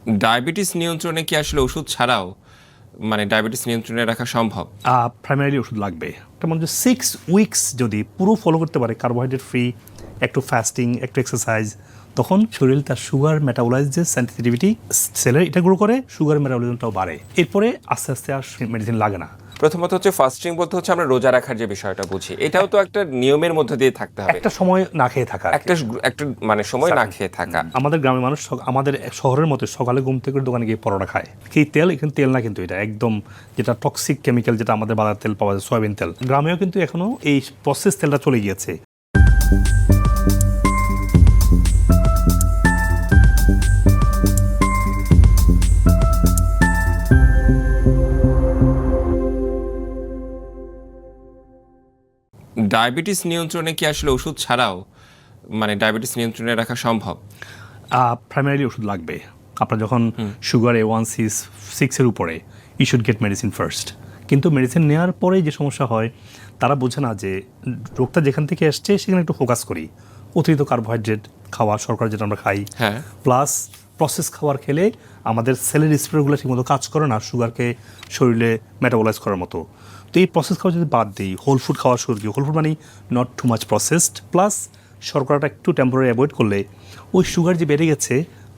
Diabetes নিয়ন্ত্রণে কি আসলে ওষুধ ছাড়াও মানে ডায়াবেটিস নিয়ন্ত্রণে রাখা সম্ভব? প্রাইমারি ওষুধ লাগবে। তেমন যে 6 উইকস যদি পুরো ফলো করতে পারে কার্বোহাইড্রেট ফ্রি, একটু ফাস্টিং, একটু এক্সারসাইজ, তখন শরীর তার সুগার মেটাবলাইজ যে সেন্সিটিভিটি সেলের এটা গ্রো করে, সুগার মেটাবলিজমটাও বাড়ে। এরপরে আস্তে আস্তে আর মেডিসিন লাগে না। প্রথমত হচ্ছে ফাস্টিং বলতে হচ্ছে আমরা রোজা রাখার যে বিষয়টা বুঝি, এটাও তো একটা নিয়মের মধ্যে দিয়ে থাকতে হবে, একটা সময় না খেয়ে থাকা, একটা মানে সময় না খেয়ে থাকা। আমাদের গ্রামের মানুষ আমাদের শহরের মতো সকালে ঘুম থেকে দোকানে গিয়ে পরোটা খায়। কি তেল, এখানে তেল না, কিন্তু এটা একদম যেটা টক্সিক কেমিক্যাল, যেটা আমাদের বাজার তেল পাওয়া যায়, সয়াবিন তেল। গ্রামেও কিন্তু এখনো এই প্রসেস তেলটা চলে গিয়েছে। ডায়াবেটিস নিয়ন্ত্রণে কি আসলে ওষুধ ছাড়াও মানে ডায়াবেটিস নিয়ন্ত্রণে রাখা সম্ভব? প্রাইমারি ওষুধ লাগবে। আপনার যখন সুগার A1C 6-এর উপরে, you should get medicine first. কিন্তু মেডিসিন নেওয়ার পরে যে সমস্যা হয়, তারা বোঝে না যে রোগটা যেখান থেকে আসছে সেখানে একটু ফোকাস করি। অতিরিক্ত কার্বোহাইড্রেট খাওয়া, শর্করা যেটা আমরা খাই, হ্যাঁ, প্লাস প্রসেস খাবার খেলে আমাদের সেলের স্প্রেগুলো ঠিকমতো কাজ করে না সুগারকে শরীরে মেটাবলাইজ করার মতো। তো এই প্রসেস খাওয়া যদি বাদ দিই, হোল ফুড খাওয়া শুরু করি, হোল ফুড মানে not too much processed, plus শর্করাটা একটু টেম্পোরারি অ্যাভয়েড করলে ওই সুগার যে বেড়ে গেছে,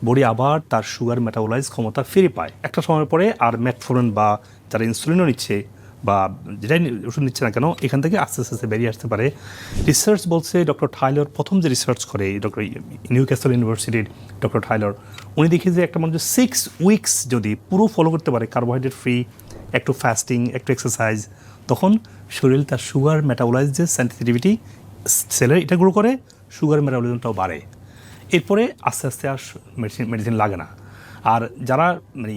বডি আবার তার সুগার মেটাবলাইজ ক্ষমতা ফিরে পায়। একটা সময় পরে আর মেটফোরেন বা যারা ইনসুলিনও নিচ্ছে বা যেটাই ওষুধ নিচ্ছে না কেন, এখান থেকে আস্তে আস্তে বেরিয়ে আসতে পারে। রিসার্চ বলছে, ডক্টর টাইলর প্রথম যে রিসার্চ করে, ডক্টর নিউক্যাসল ইউনিভার্সিটির ডক্টর টাইলর, উনি দেখে যে একটা মানুষ 6 উইকস যদি পুরো ফলো করতে পারে কার্বোহাইড্রেট ফ্রি, একটু ফাস্টিং, একটু এক্সারসাইজ, তখন শরীর তার সুগার মেটাবলাইজ যে সেন্সিটিভিটি সেলের এটা গ্রো করে, সুগার মেটাবলিজমটাও বাড়ে। এরপরে আস্তে আস্তে আর মেডিসিন লাগে না। আর যারা মানে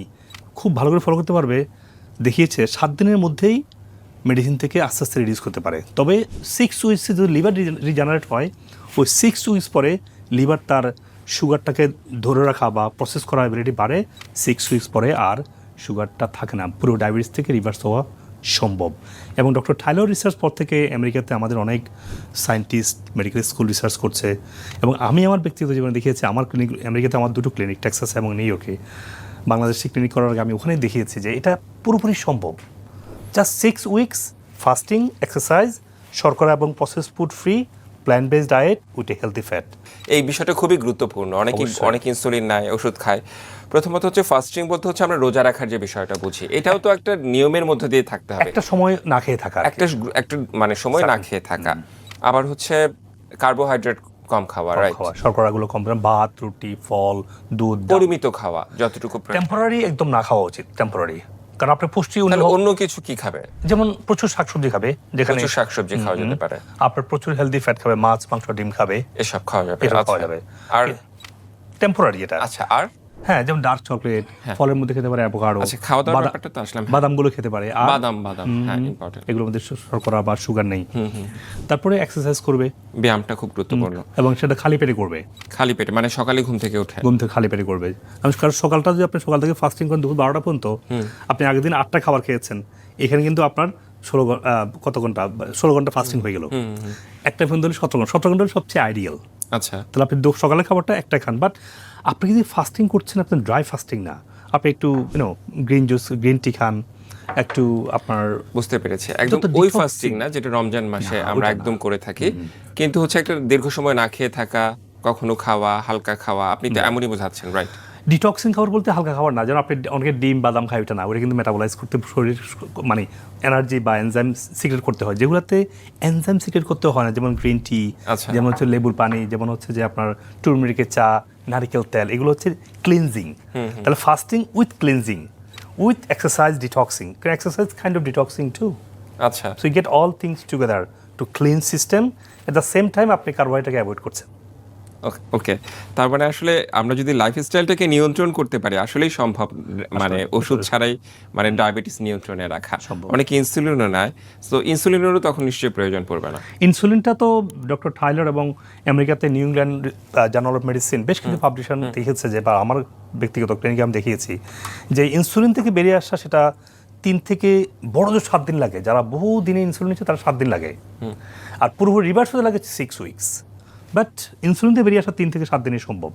খুব ভালো করে ফলো করতে পারবে, দেখিয়েছে 7 দিনের মধ্যেই মেডিসিন থেকে আস্তে আস্তে রিডিউস করতে পারে। তবে 6 উইকসে যদি লিভার রিজেনারেট হয়, ওই 6 উইকস পরে লিভার তার সুগারটাকে ধরে রাখা বা প্রসেস করার অ্যাবিলিটি বাড়ে। 6 উইকস পরে আর সুগারটা থাকে না, পুরো ডায়াবেটিস থেকে রিভার্স হওয়া সম্ভব। এবং ডক্টর টাইলর রিসার্চ পর থেকে আমেরিকাতে আমাদের অনেক সায়েন্টিস্ট মেডিকেল স্কুল রিসার্চ করছে। এবং আমি আমার ব্যক্তিগত জীবনে দেখিয়েছি, আমার ক্লিনিক আমেরিকাতে আমার 2টো ক্লিনিক, টেক্সাস এবং নিউ ইয়র্কে। বাংলাদেশে ক্লিনিক করার আগে আমি ওখানেই দেখিয়েছি যে এটা পুরোপুরি সম্ভব। জাস্ট 6 উইকস ফাস্টিং, এক্সারসাইজ, শর্করা এবং processed food free, plant based diet with a healthy fat. এই বিষয়টা খুবই গুরুত্বপূর্ণ। অনেক ইনসুলিন নেয়, ওষুধ খায়। প্রথমত হচ্ছে ফাস্টিং বলতে হচ্ছে আমরা রোজা রাখার যে বিষয়টা বুঝি, এটাও তো একটা নিয়মের মধ্যে দিয়ে থাকতে হবে, একটা সময় না খেয়ে থাকা, একটা মানে সময় না খেয়ে থাকা। আবার হচ্ছে কার্বোহাইড্রেট কম খাওয়া, রাইট? শর্করাগুলো কম, ভাত, রুটি, ফল, দুধ, পরিমিত খাওয়া যতটুকু। টেম্পোরারি একদম না খাওয়া উচিত, টেম্পোরারি। কারণ আপনার পুষ্টি অন্য কিছু কি খাবে? যেমন প্রচুর শাকসবজি খাবে, যেখানে শাকসবজি খাওয়া যেতে পারে। আপনার প্রচুর হেলদি ফ্যাট খাবে, মাছ, মাংস, ডিম খাবে, এসব খাওয়া যাবে। খাওয়া যাবে। আর টেম্পোরারি এটা। আচ্ছা, আর হ্যাঁ, যেমন ডার্ক চকলেট, ফলের মধ্যে খেতে পারে অ্যাভোকাডো। আচ্ছা, খাওয়া দাওয়ার ব্যাপারটা তো আসলাম। বাদামগুলো খেতে পারে। আর বাদাম, হ্যাঁ, ইম্পর্টেন্ট। এগুলোর মধ্যে শর্করা বা সুগার নেই। তারপরে এক্সারসাইজ করবে, ব্যায়ামটা খুব গুরুত্বপূর্ণ, এবং সেটা খালি পেটে করবে। খালি পেটে মানে সকালে ঘুম থেকে খালি পেটে করবে। কারণ সকালটা যদি আপনি সকাল থেকে ফাস্টিং করেন দুপুর 12টা পর্যন্ত, আপনি আগের দিন 8টা খাবার খেয়েছেন, এখানে কিন্তু আপনার 16 ঘন্টা ফাস্টিং হয়ে গেল। একটা পর্যন্ত 17 ঘন্টা সবচেয়ে আইডিয়াল। আচ্ছা, তাহলে আপনি সকালের খাবারটা একটা খান। বাট আপনি যদি ফাস্টিং করছেন, আপনি ড্রাই ফাস্টিং না, আপনি একটু গ্রিন টি খান, একটু আপনার। বুঝতে পেরেছি। একদম ওই ফাস্টিং না যেটা রমজান মাসে আমরা একদম করে থাকি, কিন্তু হচ্ছে একটা দীর্ঘ সময় না খেয়ে থাকা, কখনো খাওয়া, হালকা খাওয়া, আপনি তো এমনই বোঝাচ্ছেন, রাইট? ডিটক্সিং খাবার বলতে হালকা খাবার না, যেন আপনি অনেকে ডিম বাদাম খায়, ওটা না। ওটা কিন্তু মেটাবলাইজ করতে শরীর মানে এনার্জি বা এনজাইম সিক্রেট করতে হয়, যেগুলোতে এনজাইম সিক্রেট করতে হয় না, যেমন গ্রিন টি, যেমন হচ্ছে লেবুর পানি, যেমন হচ্ছে যে আপনার টুরমেরিকের চা, নারিকেল তেল, এগুলো হচ্ছে ক্লিনজিং। তাহলে fasting with cleansing, with exercise, detoxing. Exercise kind of detoxing too. আচ্ছা, so you get all things together to clean system. At the same time আপনি কার্বোহাইড্রেটকে অ্যাভয়েড করছেন। ওকে। তার মানে আসলে আমরা যদি লাইফস্টাইলটাকে নিয়ন্ত্রণ করতে পারি, আসলেই সম্ভব, মানে ওষুধ ছাড়াই মানে ডায়াবেটিস নিয়ন্ত্রণে রাখা। অনেকে ইনসুলিনও নেয়, তো ইনসুলিনেরও তখন নিশ্চয়ই প্রয়োজন পড়বে না। ইনসুলিনটা তো ডক্টর টাইলর এবং আমেরিকাতে new England journal of medicine বেশ কিছু পাবলিকেশন দেখেছে যে, বা আমার ব্যক্তিগত ক্লিনিকে আমি দেখিয়েছি যে ইনসুলিন থেকে বেরিয়ে আসা সেটা 3 থেকে বড় জোর 7 দিন লাগে। যারা বহু দিনে ইনসুলিন নিচ্ছে তারা 7 দিন লাগে, আর পুরোপুরি রিভার্স হতে লাগে 6 উইকস। বাট ইনসুলিন থেকে বেরিয়ে আসা 3 থেকে 7 দিনই সম্ভব।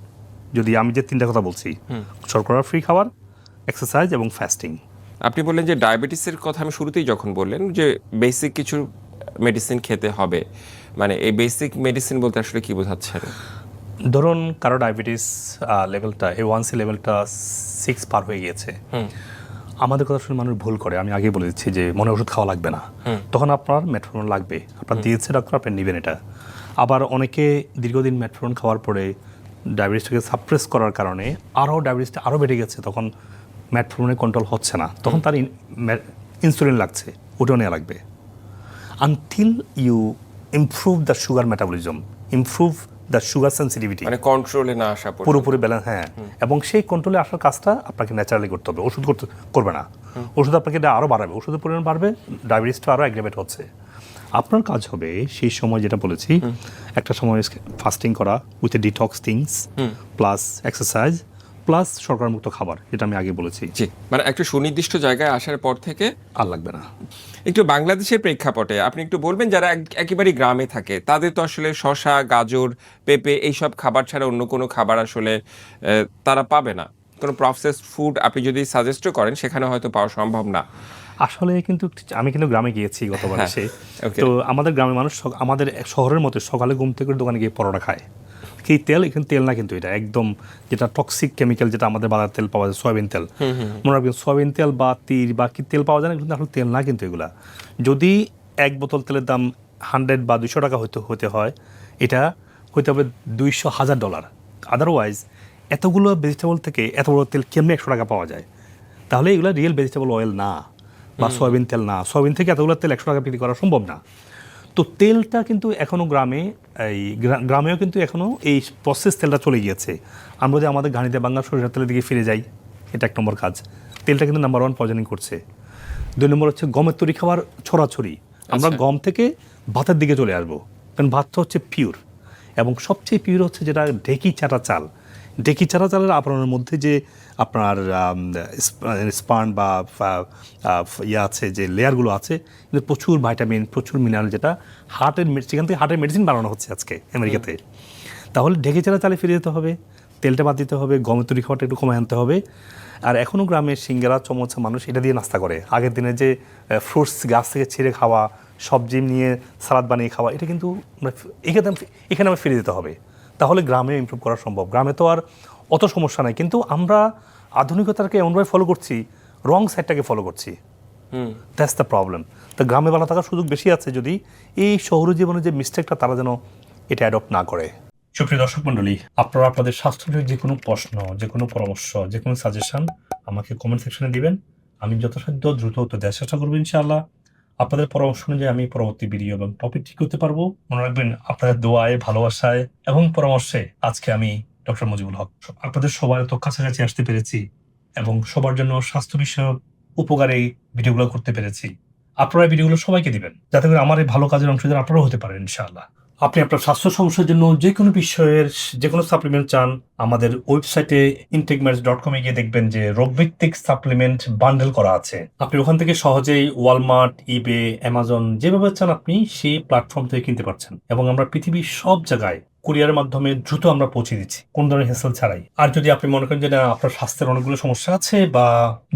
যদি আমি যে তিনটা কথা বলছি, শর্করা ফ্রি খাবার, এক্সারসাইজ এবং ফাস্টিং। আপনি বললেন যে ডায়াবেটিসের কথা আমি শুরুতেই যখন বললেন যে বেসিক কিছু মেডিসিন খেতে হবে, মানে এই বেসিক মেডিসিন বলতে আসলে কি বোঝাচ্ছেন? ধরুন কারো ডায়াবেটিস লেভেলটা A1C লেভেলটা 6 পার হয়ে গিয়েছে, আমাদের কথা শুনে মানুষ ভুল করে। আমি আগেই বলে দিচ্ছি যে মনে ওষুধ খাওয়া লাগবে না, তখন আপনার মেটফর্মিন লাগবে, আপনার দিয়েছে ডক্টর, আপনি নেবেন এটা। আবার অনেকে দীর্ঘদিন মেটফর্মিন খাওয়ার পরে ডায়াবেটিসটাকে সাপ্রেস করার কারণে আরও ডায়াবেটিসটা আরও বেড়ে গেছে, তখন মেটফর্মিনের কন্ট্রোল হচ্ছে না, তখন তার ইনসুলিন লাগছে, ওটাও নেওয়া লাগবে। Until you improve the sugar metabolism, improve the sugar sensitivity, মানে কন্ট্রোলে না আসা পর্যন্ত। পুরোপুরি ব্যালেন্স, হ্যাঁ। এবং সেই কন্ট্রোলে আসার কাজটা আপনাকে ন্যাচারালি করতে হবে, ওষুধ করবে না। ওষুধ আপনাকে এটা আরও বাড়াবে, ওষুধের পরিমাণ বাড়বে, ডায়াবেটিসটা আরও অ্যাগ্রেভেট হচ্ছে। আপনার কাজ হবে সেই সময় যেটা বলেছি, একটা সময় ফাস্টিং করা with detox things, plus exercise, plus শর্করামুক্ত খাবার, যেটা আমি আগে বলেছি। জি, মানে একটা সুনির্দিষ্ট জায়গায় আসার পর থেকে আর লাগবে না। একটু বাংলাদেশের প্রেক্ষাপটে আপনি একটু বলবেন, যারা একেবারে গ্রামে থাকে তাদের তো আসলে শসা, গাজর, পেঁপে এইসব খাবার ছাড়া অন্য কোনো খাবার আসলে তারা পাবে না। কোনো প্রসেসড ফুড আপনি যদি সাজেস্টও করেন সেখানে হয়তো পাওয়া সম্ভব না। আসলে কিন্তু আমি কিন্তু গ্রামে গিয়েছি গতবার এসে, okay. তো আমাদের গ্রামের মানুষ আমাদের শহরের মতো সকালে ঘুম থেকে দোকানে গিয়ে পরোটা খায়। কি তেল, এখানে তেল না, কিন্তু এটা একদম যেটা টক্সিক কেমিক্যাল, যেটা আমাদের বাজার তেল পাওয়া যায়, সয়াবিন তেল, মনে রাখবেন সয়াবিন তেল বা তিল বা কি তেল পাওয়া যায় না, কিন্তু আসলে তেল না কিন্তু এগুলা। যদি এক বোতল তেলের দাম 100 বা 200 টাকা হতে হয়, এটা হইতে হবে $200,000। আদারওয়াইজ এতগুলো ভেজিটেবল থেকে এত বড় তেল কেমনে 100 টাকা পাওয়া যায়? তাহলে এগুলো রিয়েল ভেজিটেবল অয়েল না, বা সয়াবিন তেল না। সয়াবিন থেকে এতগুলো তেল 100 টাকা বিক্রি করা সম্ভব না। তো তেলটা কিন্তু এখনও গ্রামেও কিন্তু এখনও এই প্রসেস তেলটা চলে গিয়েছে। আমরা যদি আমাদের ঘানিতে বাংলা সরিষার তেলের দিকে ফিরে যাই, এটা 1 নম্বর কাজ। তেলটা কিন্তু নাম্বার 1 পয়জনিং করছে। 2 নম্বর হচ্ছে গমের তৈরি খাবার ছড়াছড়ি। আমরা গম থেকে ভাতের দিকে চলে আসবো, কারণ ভাতটা হচ্ছে পিওর, এবং সবচেয়ে পিওর হচ্ছে যেটা ঢেকি চাটা চাল। ঢেকি চাটা চালের আবরণের মধ্যে যে আপনার স্পার্ন বা আছে, যে লেয়ারগুলো আছে, কিন্তু প্রচুর ভাইটামিন, প্রচুর মিনারেল, যেটা সেখান থেকে হার্টের মেডিসিন বানানো হচ্ছে আজকে আমেরিকাতে। তাহলে ঢেকি চাটা চালে ফিরে যেতে হবে, তেলটা বাদ দিতে হবে, গমের তৈরি খাওয়াটা একটু কমে আনতে হবে। আর এখনও গ্রামের সিঙ্গারা, চমচা মানুষ এটা দিয়ে নাস্তা করে। আগের দিনে যে ফ্রুটস গাছ থেকে ছিঁড়ে খাওয়া, সবজি নিয়ে সালাদ বানিয়ে খাওয়া, এটা কিন্তু এখানে আমার ফিরে যেতে হবে, তাহলে গ্রামে ইমপ্রুভ করা সম্ভব। গ্রামে তো আর অত সমস্যা নাই, কিন্তু আমরা আধুনিকতাকে এমনভাবে ফলো করছি, রং সাইডটাকে ফলো করছি। That's the problem. তো গ্রামে ভালো থাকার সুযোগ বেশি আছে যদি এই শহুরে জীবনে যে মিস্টেকটা তারা যেন এটা অ্যাডপ্ট না করে। সুপ্রিয় দর্শক মণ্ডলী, আপনারা আপনাদের স্বাস্থ্যের যে কোনো প্রশ্ন, যে কোনো পরামর্শ, যে কোনো সাজেশন আমাকে কমেন্ট সেকশনে দিবেন। আমি যথাসাধ্য দ্রুত উত্তর দেওয়ার চেষ্টা করবো ইনশাআল্লাহ। আপনাদের পরামর্শ অনুযায়ী আমি পরবর্তী ভিডিও এবং টপিক ঠিক করতে পারবো। মনে রাখবেন, আপনাদের দোয়ায়, ভালোবাসায় এবং পরামর্শে আজকে আমি ডক্টর মুজিবুল হক আপনাদের সবার তো কাছাকাছি আসতে পেরেছি, এবং সবার জন্য স্বাস্থ্য বিষয়ক উপকারী ভিডিওগুলো করতে পেরেছি। আপনারা ভিডিওগুলো সবাইকে দিবেন, যাতে করে আমার এই ভালো কাজের অংশীদার আপনারাও হতে পারেন ইনশাআল্লাহ। আপনি আপনার স্বাস্থ্য সমস্যার জন্য যে কোনো বিষয়ের যে কোনো সাপ্লিমেন্ট চান, আমাদের ওয়েবসাইটে intakeMeds.com গিয়ে দেখবেন যে রোগভিত্তিক সাপ্লিমেন্ট বান্ডেল করা আছে। আপনি ওখান থেকে সহজেই ওয়ালমার্ট, ইবে, অ্যামাজন, যেভাবে চান আপনি সেই প্ল্যাটফর্ম থেকে কিনতে পারছেন, এবং আমরা পৃথিবীর সব জায়গায় কুরিয়ারের মাধ্যমে দ্রুত আমরা পৌঁছে দিচ্ছি, কোন ধরনের হেসেল ছাড়াই। আর যদি আপনি মনে করেন যে না, আপনার স্বাস্থ্যের অনেকগুলো সমস্যা আছে, বা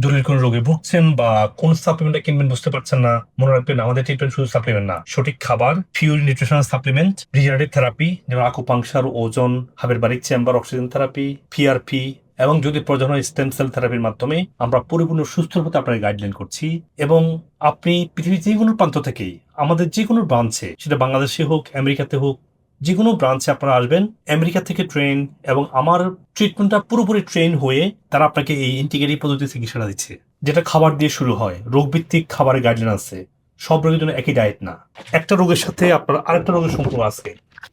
জটিল কোনো রোগে ভুগছেন, বা কোন সাপ্লিমেন্টটা কিনবেন বুঝতে পারছেন না, মনে রাখবেন আমাদের ট্রিটমেন্ট শুধু সাপ্লিমেন্ট না, সঠিক খাবার, pure nutritional supplement, regenerative therapy যেমন আকুপাংশার, ওজন, hyperbaric chamber, oxygen therapy, PRP, এবং যদি প্রয়োজন হয় স্টেম সেল থেরাপির মাধ্যমে আমরা পরিপূর্ণ সুস্থর পথে আপনাকে গাইডলাইন করছি। এবং আপনি পৃথিবীর যে কোনো প্রান্ত থেকেই আমাদের যে কোনো ব্রাঞ্চে, সেটা বাংলাদেশে হোক, আমেরিকাতে হোক, যে কোনো ব্রাঞ্চে আপনারা আসবেন, আমেরিকা থেকে ট্রেন, এবং আমার ট্রিটমেন্টটা পুরোপুরি ট্রেন হয়ে তারা আপনাকে এই ইন্টিগ্রেটিভ পদ্ধতি চিকিৎসাটা দিচ্ছে, যেটা খাবার দিয়ে শুরু হয়। রোগভিত্তিক খাবারের গাইডলাইন আছে, সব রোগের জন্য একই ডায়েট না, একটা রোগের সাথে আপনার আরেকটা রোগের সম্পর্ক আছে।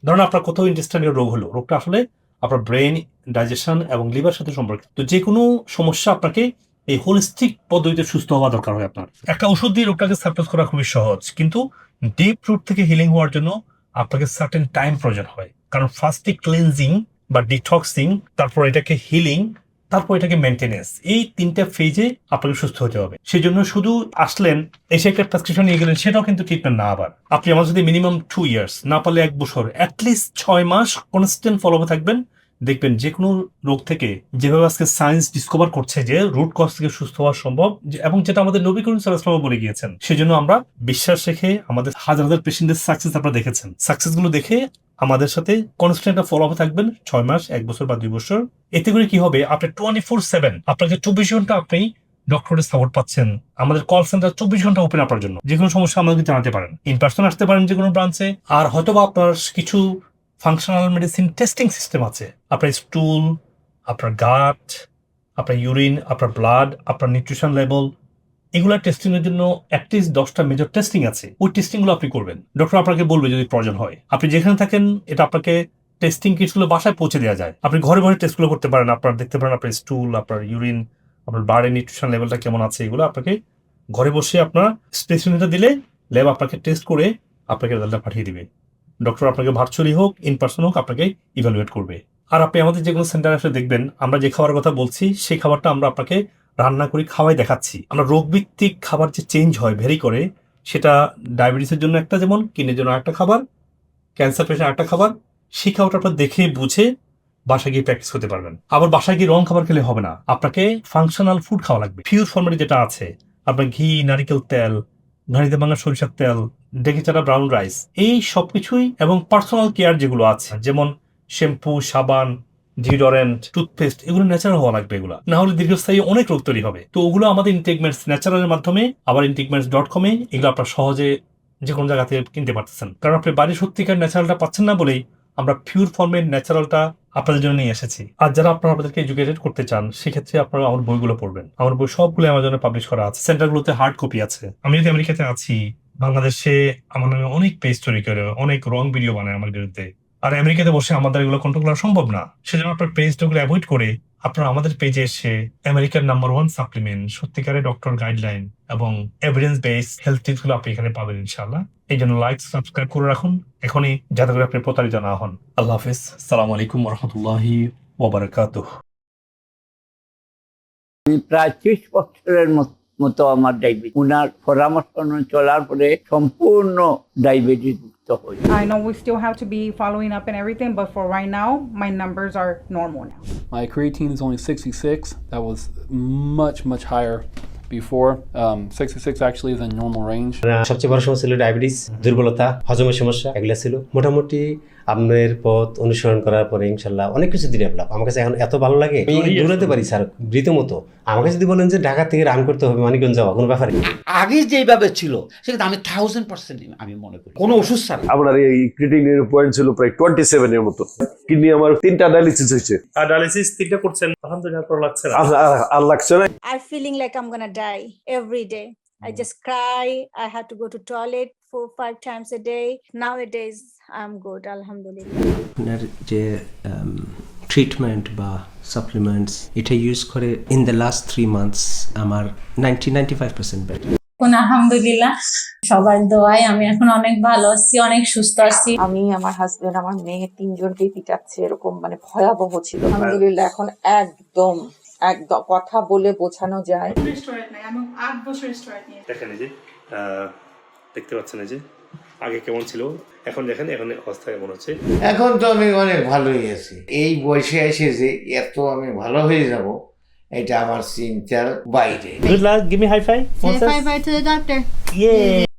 ধরুন আপনার কোথাও ইন্টেস্টাইনাল রোগ হলো, রোগটা আসলে আপনার ব্রেন, ডাইজেশন এবং লিভার সাথে সম্পর্কিত। তো যে কোনো সমস্যা আপনাকে এই হোলিস্টিক পদ্ধতিতে সুস্থ হওয়া দরকার হয়। আপনার একটা ওষুধ দিয়ে রোগটাকে সাপ্রেস করা খুবই সহজ, কিন্তু ডিপ রুট থেকে হিলিং হওয়ার জন্য আপনাকে সার্টেন টাইম প্রয়োজন হয়। কারণ ফার্স্টে ক্লিনজিং বা ডিটক্সিং, তারপর এটাকে হিলিং, তারপর এটাকে মেনটেনেন্স, এই 3টা ফেজে আপনাকে সুস্থ হতে হবে। সেই জন্য শুধু আসলেন, এসে একটা প্রেসক্রিপশন নিয়ে গেলেন, সেটাও কিন্তু ট্রিটমেন্ট না। আবার আপনি আমার যদি মিনিমাম 2 ইয়ার্স, না পারলে 1 বছর, অ্যাটলিস্ট 6 মাস কনস্ট্যান্ট ফলো থাকবেন, দেখবেন যে কোনো রোগ থেকে যেভাবে আজকে সায়েন্স ডিসকভার করছে যে রুট কজ থেকে সুস্থ হওয়া সম্ভব এবং যেটা আমাদের নবী করিম সাল্লাল্লাহু আলাইহি ওয়াসাল্লাম বলে গিয়েছেন, সেজন্য আমরা বিশ্বাস রেখে আমাদের হাজার হাজার পেশেন্টের সাকসেস আপনারা দেখেছেন, সাকসেস গুলো দেখে আমাদের সাথে কনস্ট্যান্ট ফলো আপ থাকবেন 6 মাস, 1 বছর বা 2 বছর। এতে করে কি হবে, আপনি 24/7 আপনাকে 24 ঘন্টা আপনি ডক্টরের সাপোর্ট পাচ্ছেন। আমাদের কল সেন্টার 24 ঘন্টা ওপেন আপনার জন্য। যে কোনো সমস্যা আমাদেরকে জানাতে পারেন, ইন পার্সন আসতে পারেন যে কোনো ব্রাঞ্চে। আর হয়তোবা আপনার কিছু ফাংশনাল মেডিসিন টেস্টিং সিস্টেম আছে, আপনার স্টুল, আপনার গাট, আপনার ইউরিন, আপনার ব্লাড, আপনার নিউট্রিশন লেভেল, এগুলা টেস্টিং এর জন্য অ্যাটলিস্ট 10টা মেজর টেস্টিং আছে। ওই টেস্টিং গুলো আপনি করবেন, ডক্টর আপনাকে বলবে যদি প্রয়োজন হয়। আপনি যেখানে থাকেন এটা আপনাকে টেস্টিং কিটস গুলো বাসায় পৌঁছে দেওয়া যায়। আপনি ঘরে ঘরে টেস্ট গুলো করতে পারেন, আপনার দেখতে পারেন আপনার স্টুল, আপনার ইউরিন, আপনার ব্লাডের নিউট্রিশন লেভেলটা কেমন আছে, এগুলো আপনাকে ঘরে বসে আপনার স্পেসিমেনটা দিলে ল্যাব আপনাকে টেস্ট করে আপনাকে রেজাল্টটা পাঠিয়ে দিবে। ডক্টর আপনাকে ভার্চুয়ালি হোক ইন পার্সন হোক আপনাকে ইভ্যালুয়েট করবে। আর আপনি আমাদের যে কোনো সেন্টারে আসলে দেখবেন আমরা যে খাবারের কথা বলছি সেই খাবারটা আমরা আপনাকে রান্না করে খাওয়াই দেখাচ্ছি। আমরা রোগভিত্তিক খাবার যে চেঞ্জ হয় ভেরি করে, সেটা ডায়াবেটিসের জন্য একটা, যেমন কিডনির জন্য একটা খাবার, ক্যান্সার পেশেন্ট একটা খাবার, সেই খাবারটা আপনার দেখে বুঝে বাসায় গিয়ে প্র্যাকটিস করতে পারবেন। আবার বাসায় গিয়ে রং খাবার খেলে হবে না, আপনাকে ফাংশনাল ফুড খাওয়া লাগবে। পিওর ফর্মেটে যেটা আছে আপনার ঘি, নারিকেল তেল, ঘানিতে ভাঙা সরিষার তেল, ডেকে চাটা ব্রাউন রাইস, এই সবকিছুই এবং পার্সোনাল কেয়ার যেগুলো আছে যেমন শ্যাম্পু, সাবান, ডিওডোরেন্ট, টুথপেস্ট, এগুলো ন্যাচারাল হওয়া লাগবে। এগুলো না হলে দীর্ঘস্থায়ী অনেক রোগ তৈরি হবে। তো ওগুলো আমাদের ইনটেকমেন্টস ন্যাচারালের মাধ্যমে, আবার ইনটেকমেন্টস.com এ এগুলো আপনার সহজে যে কোনো জায়গা থেকে কিনতে পারতেছেন। কারণ আপনি বাড়ির সত্যিকার ন্যাচারালটা পাচ্ছেন না বলেই আমরা পিওর ফর্মের ন্যাচারালটা আপনাদের জন্য নিয়ে এসেছি। আর যারা আপনারা আমাদেরকে এডুকেটেড করতে চান সেক্ষেত্রে আপনারা আমার বইগুলো পড়বেন। আমার বই সবগুলো অ্যামাজনে পাবলিশ করা আছে, সেন্টারগুলোতে হার্ড কপি আছে। আমি যদি আমেরিকাতে আছি, বাংলাদেশে আমার নামে অনেক পেজ তৈরি করে অনেক রং ভিডিও বানায় আমার বিরুদ্ধে, আর আমেরিকাতে বসে আমাদের এগুলো কন্ট্রোল করা সম্ভব না। সেজন্য আপনার পেজগুলো অ্যাভয়েড করে আপনারা আমাদের পেজে এসে আমেরিকার নাম্বার 1 সাপ্লিমেন্ট, সত্যিকারের ডক্টর গাইডলাইন এবং এভিডেন্স বেস হেলথ টিপস গুলো আপনি এখানে পাবেন ইনশাআল্লাহ। এই জন্য লাইক, সাবস্ক্রাইব করে রাখুন এখনই, যাতে করে আপনি প্রতারিত না হন। আল্লাহ হাফিজ, আসসালামু আলাইকুম ওয়া রাহমাতুল্লাহি ওয়া বারাকাতুহু। প্রায় 30 বছরের মতো আমার ডায়াবেটিস, উনার পরামর্শ অনুযায়ী চলার পরে সম্পূর্ণ ডায়াবেটিস মুক্ত হই। I know we still have to be following up and everything, but for right now, my numbers are normal now. My creatine is only 66. That was much higher before. 66 actually is in normal range. সবচেয়ে বড় সমস্যা ছিল diabetes, দুর্বলতা, হজমের সমস্যা, এগুলো ছিল। মোটামুটি আপনার পথ অনুসরণ করার পরে ইনশাল্লাহ অনেক কিছু ডেভেলপ। আমার কাছে এখন এত ভালো লাগে, আমি দৌড়াতে পারি স্যার রীতিমতো। আমাকে যদি বলেন যে ঢাকা থেকে রান করতে হবে মানিকগঞ্জ যাওয়া, কোনো ব্যাপার নেই। আগে যেভাবে ছিল সেটা আমি 1000% আমি মনে করি কোনো ওষুধ ছাড়া। আপনার এই ক্রিটিনিনের পয়েন্ট ছিল প্রায় 27 এর মতো। কিডনি আমার 3টা ডায়ালিসিস হয়েছে। আর ডায়ালিসিস 3টা করছেন, আলহামদুলিল্লাহ ভালো লাগছে না? আর লাগছে না। I'm feeling like I'm gonna die every day. I just cry. I had to go to toilet 4-5 times a day. Nowadays, I'm good, alhamdulillah. আপনার যে ট্রিটমেন্ট বা সাপ্লিমেন্টস এটা ইউজ করে ইন দ্য লাস্ট 3 মান্থস আমার 95% better. আলহামদুলিল্লাহ, সবার দোয়ায় আমি এখন অনেক ভালো আছি, অনেক সুস্থ আছি। আমি, আমার হাজবেন্ড, আমার মেয়ে 3 জনকে পিটাচ্ছে, এরকম মানে ভয়াবহ ছিল। আলহামদুলিল্লাহ এখন একদম কথা বলে বোঝানো যায়। দেখেন এই যে দেখতে পাচ্ছেন এই যে আগে কেমন ছিল, এখন দেখেন এখন অবস্থা কেমন হচ্ছে। এখন তো আমি অনেক ভালোই আছি। এই বয়সে এসে যে এত আমি ভালো হয়ে যাব এটা আমার চিন্তার বাইরে। Good luck, give me high five. Say bye bye to the doctor. Yeah.